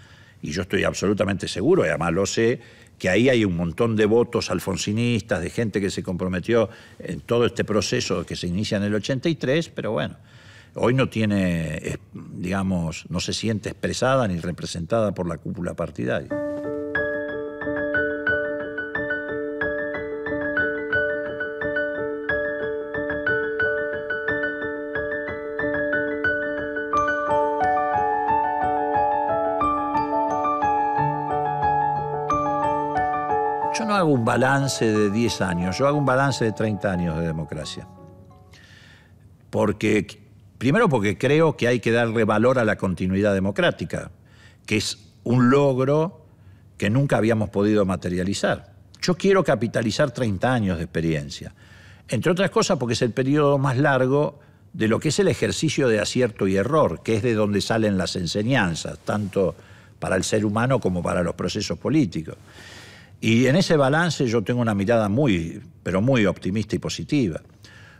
Y yo estoy absolutamente seguro, y además lo sé, que ahí hay un montón de votos alfonsinistas, de gente que se comprometió en todo este proceso que se inicia en el 83, pero bueno, hoy no tiene, digamos, no se siente expresada ni representada por la cúpula partidaria. Yo no hago un balance de 10 años, yo hago un balance de 30 años de democracia. Primero porque creo que hay que darle valor a la continuidad democrática, que es un logro que nunca habíamos podido materializar. Yo quiero capitalizar 30 años de experiencia, entre otras cosas porque es el periodo más largo de lo que es el ejercicio de acierto y error, que es de donde salen las enseñanzas, tanto para el ser humano como para los procesos políticos. Y en ese balance yo tengo una mirada pero muy optimista y positiva,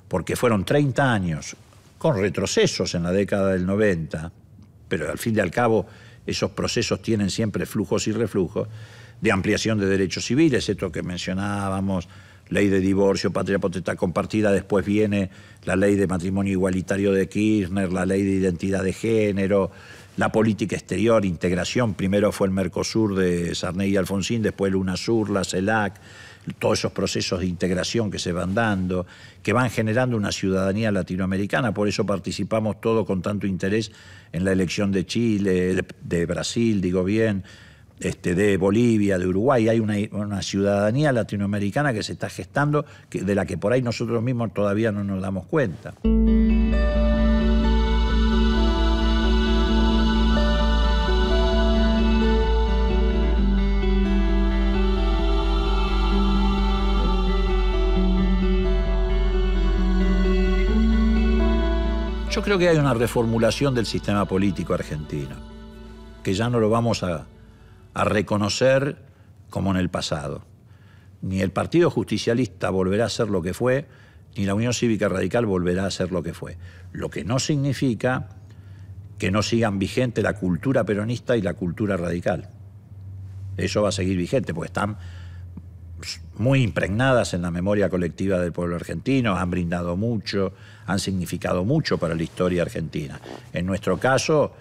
porque fueron 30 años con retrocesos en la década del 90, pero al fin y al cabo esos procesos tienen siempre flujos y reflujos, de ampliación de derechos civiles, esto que mencionábamos, ley de divorcio, patria potestad compartida, después viene la ley de matrimonio igualitario de Kirchner, la ley de identidad de género, la política exterior, integración, primero fue el Mercosur de Sarney y Alfonsín, después el UNASUR, la CELAC, todos esos procesos de integración que se van dando, que van generando una ciudadanía latinoamericana. Por eso participamos todos con tanto interés en la elección de Chile, de Brasil, digo bien, de Bolivia, de Uruguay. Hay una ciudadanía latinoamericana que se está gestando, de la que por ahí nosotros mismos todavía no nos damos cuenta. Yo creo que hay una reformulación del sistema político argentino, que ya no lo vamos a reconocer como en el pasado. Ni el Partido Justicialista volverá a ser lo que fue, ni la Unión Cívica Radical volverá a ser lo que fue. Lo que no significa que no sigan vigente la cultura peronista y la cultura radical. Eso va a seguir vigente, porque están muy impregnadas en la memoria colectiva del pueblo argentino, han brindado mucho, han significado mucho para la historia argentina. En nuestro caso,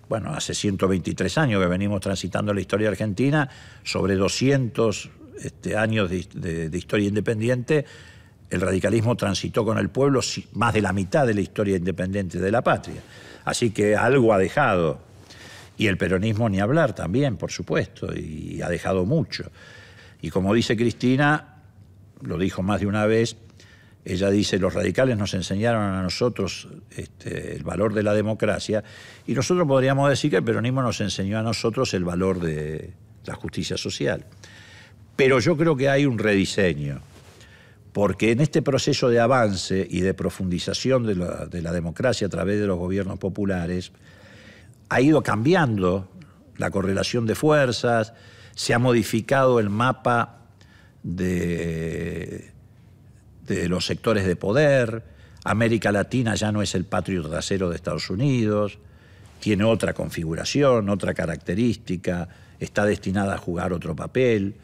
bueno, hace 123 años que venimos transitando la historia argentina, sobre 200 años de historia independiente, el radicalismo transitó con el pueblo más de la mitad de la historia independiente de la patria. Así que algo ha dejado. Y el peronismo ni hablar también, por supuesto, y ha dejado mucho. Y como dice Cristina, lo dijo más de una vez, ella dice, los radicales nos enseñaron a nosotros el valor de la democracia, y nosotros podríamos decir que el peronismo nos enseñó a nosotros el valor de la justicia social. Pero yo creo que hay un rediseño, porque en este proceso de avance y de profundización de la democracia a través de los gobiernos populares, ha ido cambiando la correlación de fuerzas, se ha modificado el mapa de los sectores de poder. América Latina ya no es el patrio trasero de Estados Unidos, tiene otra configuración, otra característica, está destinada a jugar otro papel.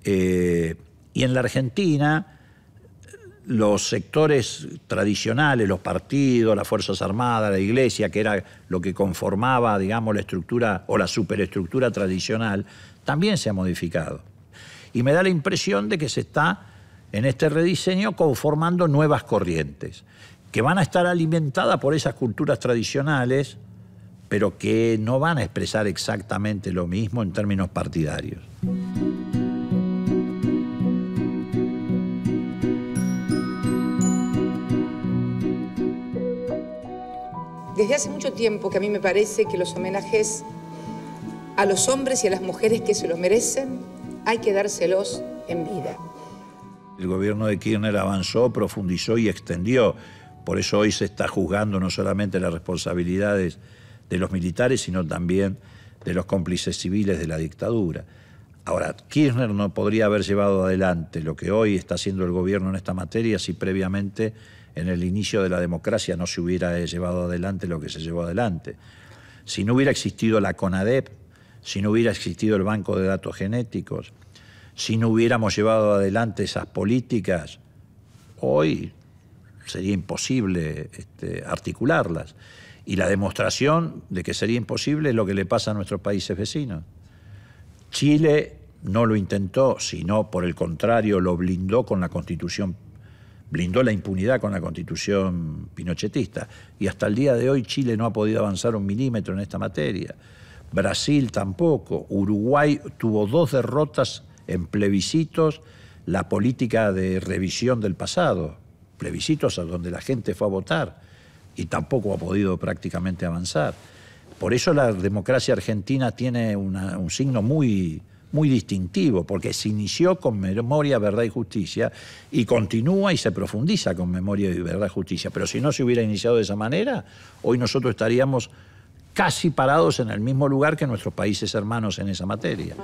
Y en la Argentina, los sectores tradicionales, los partidos, las Fuerzas Armadas, la Iglesia, que era lo que conformaba, digamos, la estructura o la superestructura tradicional, también se ha modificado. Y me da la impresión de que se está, en este rediseño, conformando nuevas corrientes, que van a estar alimentadas por esas culturas tradicionales, pero que no van a expresar exactamente lo mismo en términos partidarios. Desde hace mucho tiempo que a mí me parece que los homenajes a los hombres y a las mujeres que se lo merecen hay que dárselos en vida. El gobierno de Kirchner avanzó, profundizó y extendió. Por eso hoy se está juzgando no solamente las responsabilidades de los militares, sino también de los cómplices civiles de la dictadura. Ahora, Kirchner no podría haber llevado adelante lo que hoy está haciendo el gobierno en esta materia si previamente, en el inicio de la democracia, no se hubiera llevado adelante lo que se llevó adelante. Si no hubiera existido la CONADEP, si no hubiera existido el Banco de Datos Genéticos, si no hubiéramos llevado adelante esas políticas, hoy sería imposible articularlas. Y la demostración de que sería imposible es lo que le pasa a nuestros países vecinos. Chile no lo intentó, sino por el contrario lo blindó con la Constitución, blindó la impunidad con la Constitución pinochetista. Y hasta el día de hoy Chile no ha podido avanzar un milímetro en esta materia. Brasil tampoco. Uruguay tuvo 2 derrotas en plebiscitos, la política de revisión del pasado, plebiscitos a donde la gente fue a votar y tampoco ha podido prácticamente avanzar. Por eso la democracia argentina tiene un signo muy distintivo, porque se inició con memoria, verdad y justicia y continúa y se profundiza con memoria y verdad y justicia. Pero si no se hubiera iniciado de esa manera, hoy nosotros estaríamos casi parados en el mismo lugar que nuestros países hermanos en esa materia.